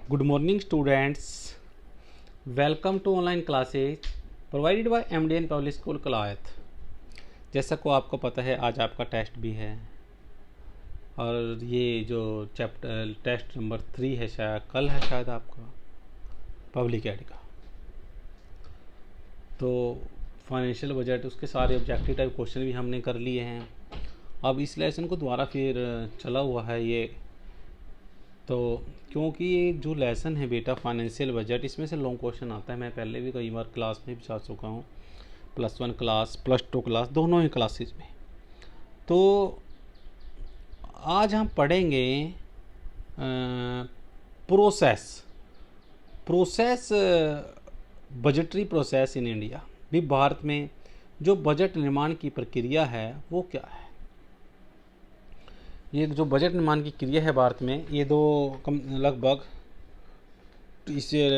Good morning, students. Welcome to online classes provided by MDN Public School Kalayat. जैसा को आपको पता है आज आपका टेस्ट भी है और ये जो चैप्टर टेस्ट नंबर 3 है शायद कल है शायद आपका पब्लिक एड का। तो फाइनेंशियल बजट उसके सारे ऑब्जेक्टिव टाइप क्वेश्चन भी हमने कर लिए हैं। अब इस लेसन को दोबारा फिर चला हुआ है ये, तो क्योंकि ये जो लेसन है बेटा फाइनेंशियल बजट, इसमें से लॉन्ग क्वेश्चन आता है। मैं पहले भी कई बार क्लास में भी जा चुका हूँ, +1 क्लास +2 क्लास दोनों ही क्लासेस में। तो आज हम पढ़ेंगे process budgetary process in India. भी भारत में जो बजट निर्माण की प्रक्रिया है वो क्या है। ये जो बजट निर्माण की क्रिया है भारत में, ये लगभग इसे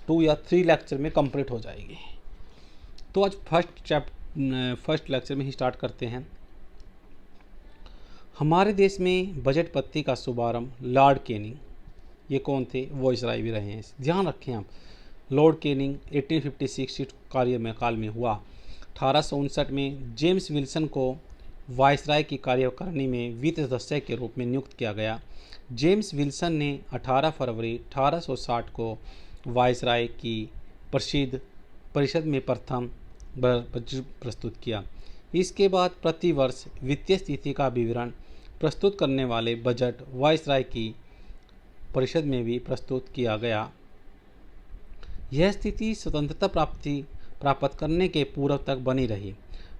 2 या 3 लेक्चर में कंप्लीट हो जाएगी। तो आज फर्स्ट लेक्चर में ही स्टार्ट करते हैं। हमारे देश में बजट पत्ती का शुभारंभ लॉर्ड कैनिंग, ये कौन थे, वायसराय भी रहे हैं, ध्यान रखें आप। लॉर्ड कैनिंग 1856 कार्यकाल में हुआ। 1859 में जेम्स विल्सन को वायसराय की कार्यकारिणी में वित्त सदस्य के रूप में नियुक्त किया गया। जेम्स विल्सन ने 18 फरवरी 1860 को वायसराय की परिषद में प्रथम बजट प्रस्तुत किया। इसके बाद प्रति वर्ष वित्तीय स्थिति का विवरण प्रस्तुत करने वाले बजट वायसराय की परिषद में भी प्रस्तुत किया गया। यह स्थिति स्वतंत्रता प्राप्त करने के पूर्व तक बनी रही।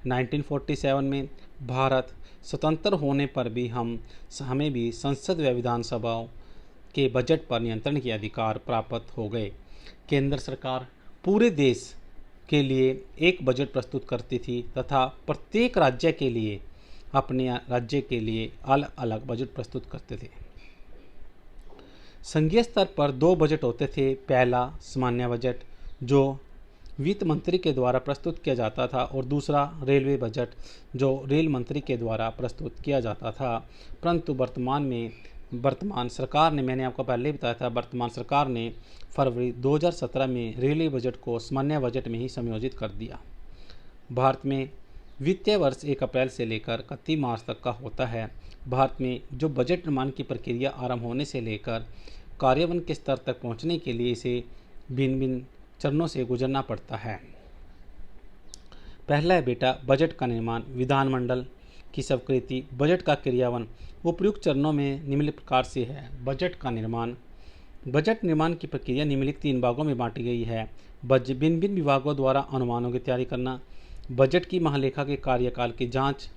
1947 में भारत स्वतंत्र होने पर भी हमें भी संसद व विधानसभाओं के बजट पर नियंत्रण के अधिकार प्राप्त हो गए। केंद्र सरकार पूरे देश के लिए एक बजट प्रस्तुत करती थी तथा प्रत्येक राज्य के लिए अपने राज्य के लिए अलग अलग बजट प्रस्तुत करते थे। संघीय स्तर पर 2 बजट होते थे। पहला सामान्य बजट जो वित्त मंत्री के द्वारा प्रस्तुत किया जाता था और दूसरा रेलवे बजट जो रेल मंत्री के द्वारा प्रस्तुत किया जाता था। परंतु वर्तमान सरकार ने, मैंने आपको पहले बताया था, वर्तमान सरकार ने फरवरी 2017 में रेलवे बजट को सामान्य बजट में ही समायोजित कर दिया। भारत में वित्तीय वर्ष 1 अप्रैल से लेकर 31 मार्च तक का होता है। भारत में जो बजट निर्माण की प्रक्रिया आरंभ होने से लेकर कार्यान्वयन के स्तर तक पहुँचने के लिए इसे भिन्न भिन्न चरणों से गुजरना पड़ता है। पहला है बेटा बजट का निर्माण, विधानमंडल की स्वीकृति, बजट का क्रियान्वयन। उपयुक्त चरणों में निम्नलिखित प्रकार से है। बजट का निर्माण। बजट निर्माण की प्रक्रिया निम्नलिखित 3 भागों में बांटी गई है। भिन्न भिन्न विभागों द्वारा अनुमानों की तैयारी करना, बजट की महालेखा के कार्यकाल की जांच,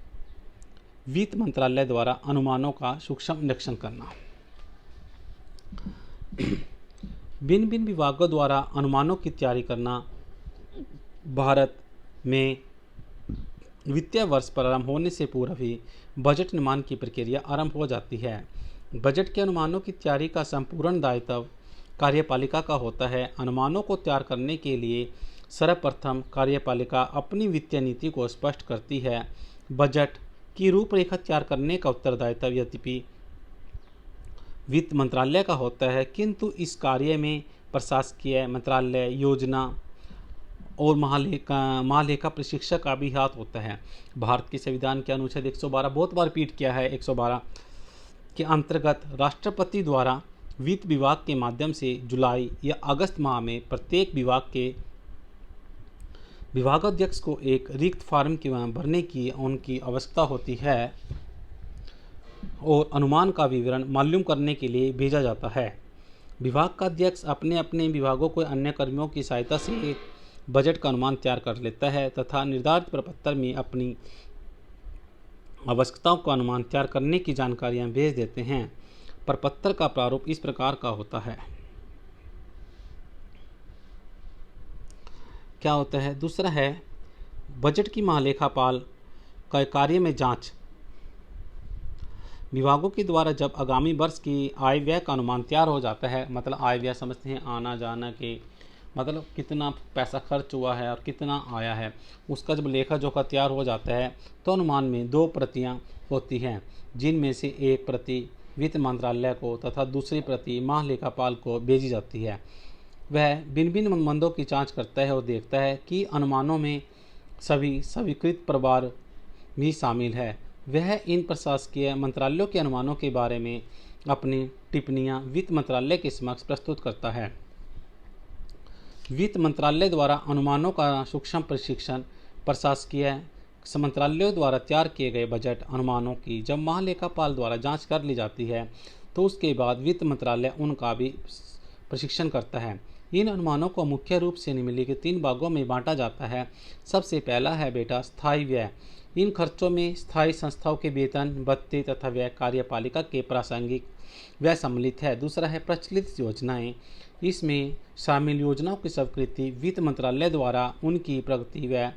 वित्त मंत्रालय द्वारा अनुमानों का सूक्ष्म निरीक्षण करना। भिन्न भिन्न विभागों द्वारा अनुमानों की तैयारी करना। भारत में वित्तीय वर्ष प्रारंभ होने से पूर्व ही बजट निर्माण की प्रक्रिया आरंभ हो जाती है। बजट के अनुमानों की तैयारी का संपूर्ण दायित्व कार्यपालिका का होता है। अनुमानों को तैयार करने के लिए सर्वप्रथम कार्यपालिका अपनी वित्तीय नीति को स्पष्ट करती है। बजट की रूपरेखा तैयार करने का उत्तरदायित्व यद्यपि वित्त मंत्रालय का होता है, किंतु इस कार्य में प्रशासकीय मंत्रालय, योजना और महालेखा प्रशिक्षक का भी हाथ होता है। भारत के संविधान के अनुच्छेद 112, बहुत बार रिपीट किया है, 112 के अंतर्गत राष्ट्रपति द्वारा वित्त विभाग के माध्यम से जुलाई या अगस्त माह में प्रत्येक विभाग के विभागाध्यक्ष को एक रिक्त फॉर्म की भरने की उनकी आवश्यकता होती है और अनुमान का विवरण मालूम करने के लिए भेजा जाता है। विभाग का अध्यक्ष अपने अपने विभागों को अन्य कर्मियों की सहायता से बजट का अनुमान तैयार कर लेता है तथा निर्धारित प्रपत्र में अपनी आवश्यकताओं का अनुमान तैयार करने की जानकारियां भेज देते हैं। प्रपत्र का प्रारूप इस प्रकार का होता है। क्या होता है? दूसरा है बजट की महालेखापाल का कार्य में जांच। विभागों के द्वारा जब आगामी वर्ष की आय व्यय का अनुमान तैयार हो जाता है, मतलब आय व्यय समझते हैं आना जाना के, मतलब कितना पैसा खर्च हुआ है और कितना आया है, उसका जब लेखा जोखा तैयार हो जाता है तो अनुमान में 2 प्रतियां होती हैं, जिनमें से एक प्रति वित्त मंत्रालय को तथा दूसरी प्रति महालेखापाल को भेजी जाती है। वह भिन्न भिन्न मंदों की जांच करता है और देखता है कि अनुमानों में सभी स्वीकृत प्रभार भी शामिल है। वह इन प्रशासकीय मंत्रालयों के अनुमानों के बारे में अपनी टिप्पणियां वित्त मंत्रालय के समक्ष प्रस्तुत करता है। वित्त मंत्रालय द्वारा अनुमानों का सूक्ष्म प्रशिक्षण प्रशासकीय मंत्रालयों द्वारा तैयार किए गए बजट अनुमानों की जब महालेखापाल द्वारा जांच कर ली जाती है तो उसके बाद वित्त मंत्रालय उनका भी प्रशिक्षण करता है। इन अनुमानों को मुख्य रूप से निम्नलिखित 3 भागों में बांटा जाता है। सबसे पहला है बेटा स्थायी व्यय। इन खर्चों में स्थायी संस्थाओं के वेतन, भत्ते तथा व्यय कार्यपालिका के प्रासंगिक व्यय सम्मिलित है। दूसरा है प्रचलित योजनाएं। इसमें शामिल योजनाओं की स्वीकृति वित्त मंत्रालय द्वारा उनकी प्रगति व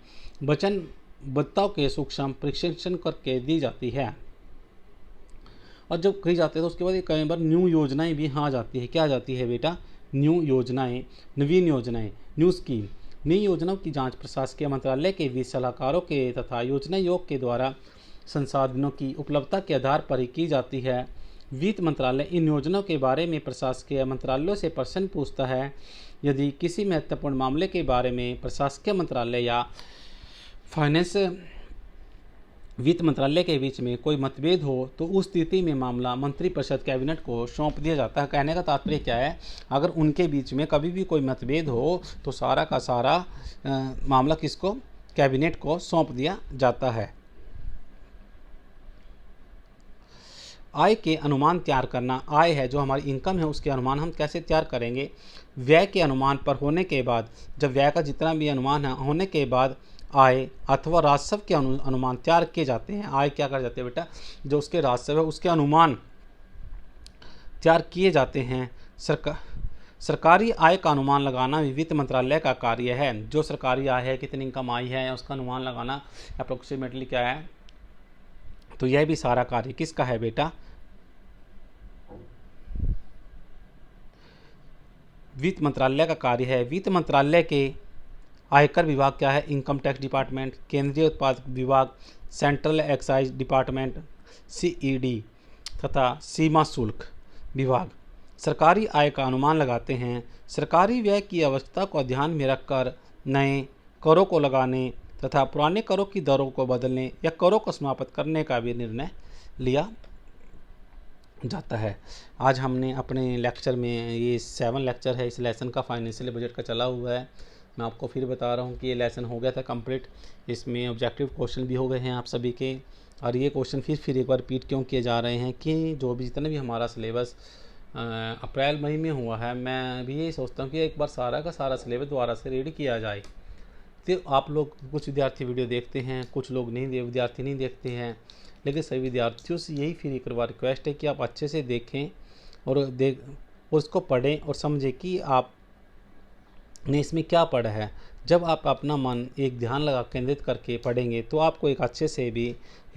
वचनबद्धताओं के सूक्ष्म परीक्षण करके दी जाती है। और जब कही जाती है तो उसके बाद कई बार न्यू योजनाएं भी आ जाती है। क्या आ जाती है बेटा? न्यू योजनाएं, नवीन योजनाएं, न्यू स्कीम। नई योजनाओं की जांच प्रशासकीय मंत्रालय के बीच सलाहकारों के तथा योजना आयोग के द्वारा संसाधनों की उपलब्धता के आधार पर ही की जाती है। वित्त मंत्रालय इन योजनाओं के बारे में प्रशासकीय मंत्रालयों से प्रश्न पूछता है। यदि किसी महत्वपूर्ण मामले के बारे में प्रशासकीय मंत्रालय या फाइनेंस वित्त मंत्रालय के बीच में कोई मतभेद हो तो उस स्थिति में मामला मंत्रिपरिषद कैबिनेट को सौंप दिया जाता है। कहने का तात्पर्य क्या है? अगर उनके बीच में कभी भी कोई मतभेद हो तो सारा का सारा मामला किसको? कैबिनेट को सौंप दिया जाता है। आय के अनुमान तैयार करना। आय है जो हमारी इनकम है, उसके अनुमान हम कैसे तैयार करेंगे? व्यय के अनुमान पर होने के बाद, जब व्यय का जितना भी अनुमान है होने के बाद आय अथवा राजस्व के अनुमान तैयार किए जाते हैं। आय क्या कर जाते हैं बेटा? जो उसके राजस्व है उसके अनुमान तैयार किए जाते हैं। सरकारी आय का अनुमान लगाना भी वित्त मंत्रालय का कार्य है। जो सरकारी आय है, कितनी इनकम आई है, उसका अनुमान लगाना अप्रोक्सीमेटली क्या है, तो यह भी सारा कार्य किसका है बेटा? वित्त मंत्रालय का कार्य है। वित्त मंत्रालय के आयकर विभाग क्या है? इनकम टैक्स डिपार्टमेंट, केंद्रीय उत्पाद विभाग, सेंट्रल एक्साइज डिपार्टमेंट CED तथा सीमा शुल्क विभाग सरकारी आय का अनुमान लगाते हैं। सरकारी व्यय की आवश्यकता को ध्यान में रखकर नए करों को लगाने तथा पुराने करों की दरों को बदलने या करों को समाप्त करने का भी निर्णय लिया जाता है। आज हमने अपने लेक्चर में, ये 7 लेक्चर है इस लेसन का, फाइनेंशियल बजट का चला हुआ है। मैं आपको फिर बता रहा हूँ कि ये लेसन हो गया था कंप्लीट। इसमें ऑब्जेक्टिव क्वेश्चन भी हो गए हैं आप सभी के, और ये क्वेश्चन फिर एक बार रिपीट क्यों किए जा रहे हैं कि जो भी जितना भी हमारा सिलेबस अप्रैल मई में हुआ है, मैं भी यही सोचता हूँ कि एक बार सारा का सारा सिलेबस दोबारा से रीड किया जाए। तो आप लोग, कुछ विद्यार्थी वीडियो देखते हैं, कुछ लोग विद्यार्थी नहीं देखते हैं, लेकिन सभी विद्यार्थियों से यही फिर एक बार रिक्वेस्ट है कि आप अच्छे से देखें और उसको पढ़ें और समझें कि आप ने इसमें क्या पढ़ा है। जब आप अपना मन एक ध्यान लगा केंद्रित करके पढ़ेंगे तो आपको एक अच्छे से भी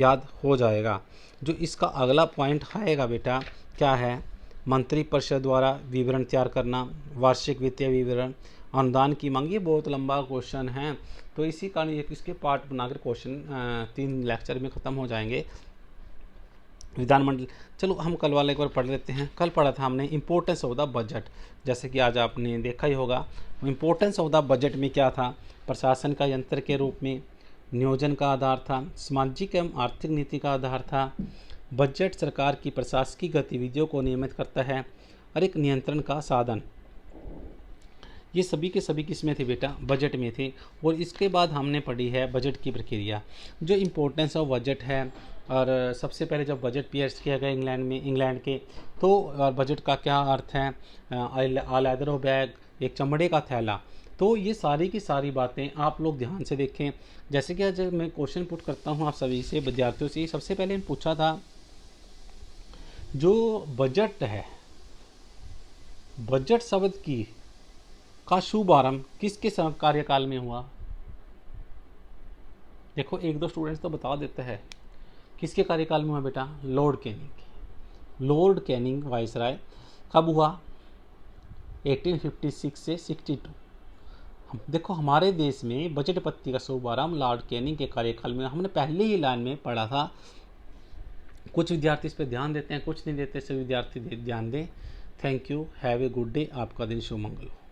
याद हो जाएगा। जो इसका अगला पॉइंट आएगा बेटा, क्या है? मंत्रिपरिषद द्वारा विवरण तैयार करना, वार्षिक वित्तीय विवरण, अनुदान की मांग। ये बहुत लंबा क्वेश्चन है, तो इसी कारण ये इसके पार्ट बनाकर क्वेश्चन 3 लेक्चर में ख़त्म हो जाएंगे। विधानमंडल, चलो हम कल वाले एक बार पढ़ लेते हैं। कल पढ़ा था हमने इम्पोर्टेंस ऑफ द बजट, जैसे कि आज आपने देखा ही होगा। इम्पोर्टेंस ऑफ द बजट में क्या था? प्रशासन का यंत्र के रूप में, नियोजन का आधार था, सामाजिक एवं आर्थिक नीति का आधार था। बजट सरकार की प्रशासकीय गतिविधियों को नियमित करता है और एक नियंत्रण का साधन। ये सभी के सभी किसमें थे बेटा? बजट में थे। और इसके बाद हमने पढ़ी है बजट की प्रक्रिया। जो इम्पोर्टेंस ऑफ बजट है, और सबसे पहले जब बजट पेश किया गया इंग्लैंड के, तो बजट का क्या अर्थ है? लेदर ऑफ बैग, एक चमड़े का थैला। तो ये सारी की सारी बातें आप लोग ध्यान से देखें। जैसे कि जब मैं क्वेश्चन पुट करता हूँ आप सभी से, विद्यार्थियों से, सबसे पहले पूछा था जो बजट है, बजट शब्द का शुभारंभ किसके कार्यकाल में हुआ? देखो 1-2 स्टूडेंट्स तो बता देते हैं किसके कार्यकाल में हुआ बेटा? Lord Canning. Lord Canning viceroy कब हुआ? 1856 से 62। देखो हमारे देश में बजट पत्ती का शुभारंभ लॉर्ड कैनिंग के कार्यकाल में, हमने पहले ही लाइन में पढ़ा था कुछ विद्यार्थी इस पर ध्यान देते हैं, कुछ नहीं देते, सभी विद्यार्थी ध्यान दें। Thank you, have a good day, आपका दिन शुभ मंगल हो।